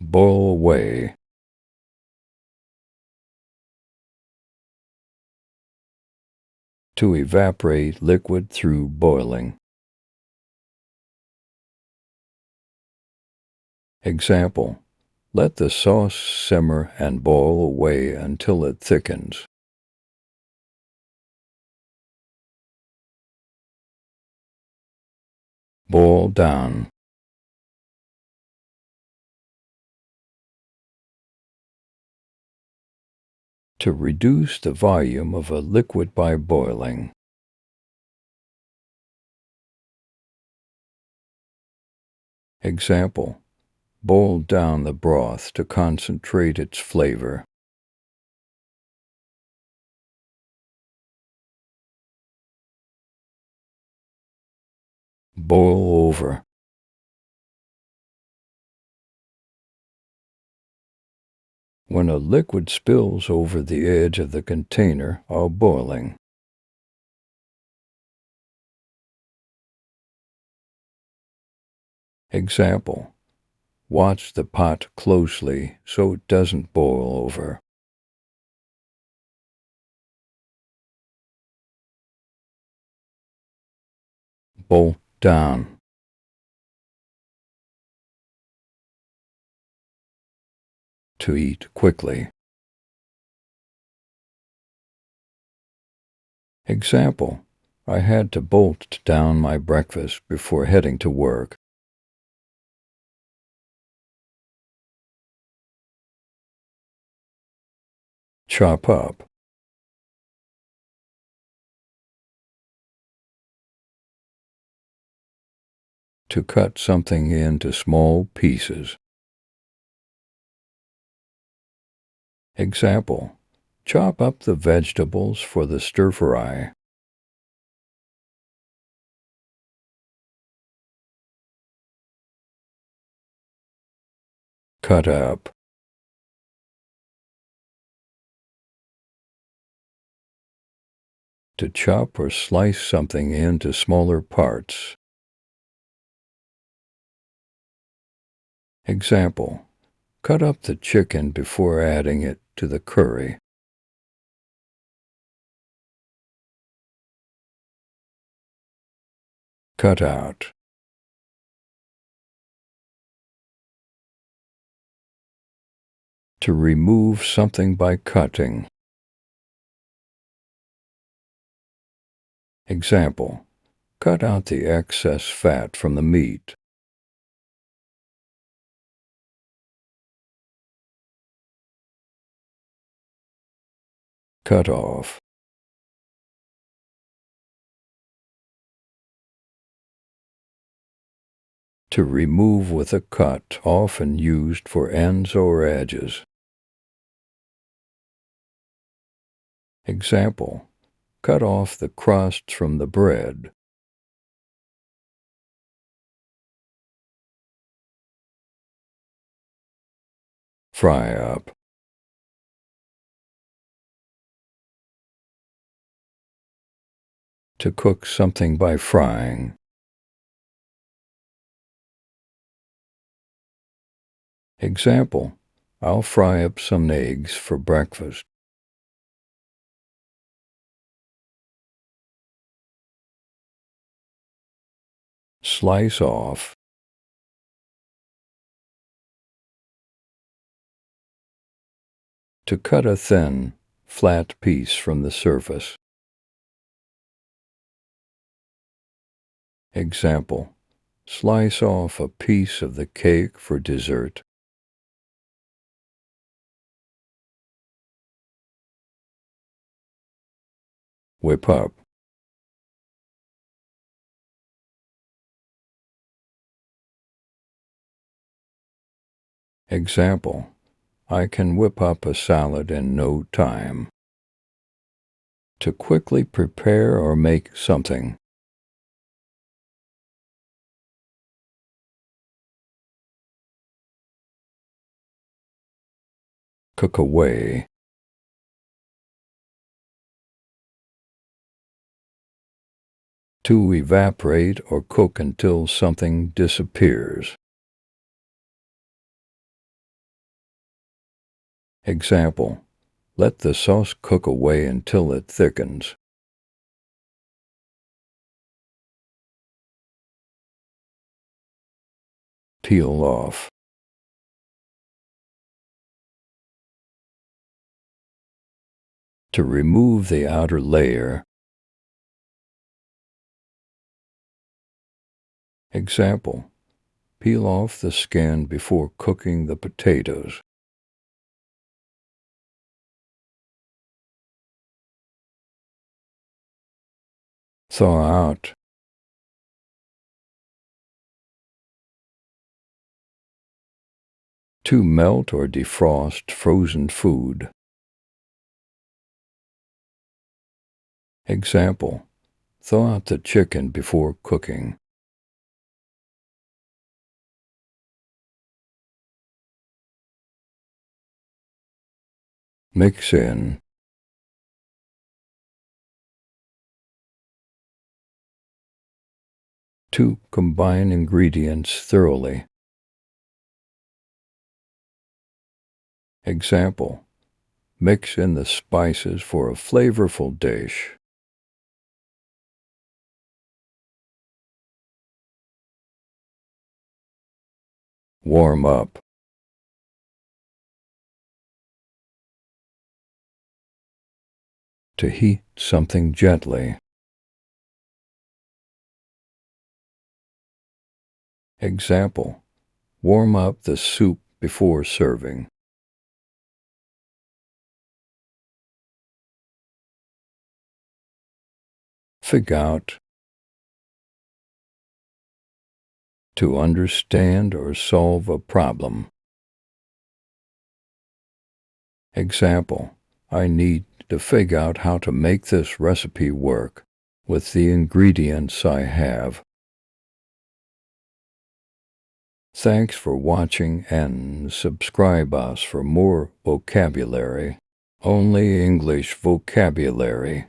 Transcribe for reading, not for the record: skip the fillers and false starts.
Boil away. To evaporate liquid through boiling. Example: let the sauce simmer and boil away until it thickens. Boil down. To reduce the volume of a liquid by boiling. Example: boil down the broth to concentrate its flavor. Boil over. When a liquid spills over the edge of the container while boiling. Example: watch the pot closely so it doesn't boil over. Boil down. To eat quickly. Example: I had to bolt down my breakfast before heading to work. Chop up. To cut something into small pieces. Example: chop up the vegetables for the stir-fry. Cut up. To chop or slice something into smaller parts. Example: cut up the chicken before adding it to the curry. Cut out. To remove something by cutting. Example: cut out the excess fat from the meat. Cut off. To remove with a cut, often used for ends or edges. Example: cut off the crusts from the bread. Fry up. To cook something by frying. Example: I'll fry up some eggs for breakfast. Slice off. To cut a thin, flat piece from the surface. Example: slice off a piece of the cake for dessert. Whip up. Example: I can whip up a salad in no time. To quickly prepare or make something. Cook away. To evaporate or cook until something disappears. Example, let the sauce cook away until it thickens. Peel off. To remove the outer layer. Example, peel off the skin before cooking the potatoes. Thaw out. To melt or defrost frozen food. Example, thaw out the chicken before cooking. Mix in. To combine ingredients thoroughly. Example, mix in the spices for a flavorful dish. Warm up. To heat something gently. Example, warm up the soup before serving. Fig out. To understand or solve a problem. Example, I need to figure out how to make this recipe work with the ingredients I have. Thanks for watching and subscribe us for more vocabulary. Only English vocabulary.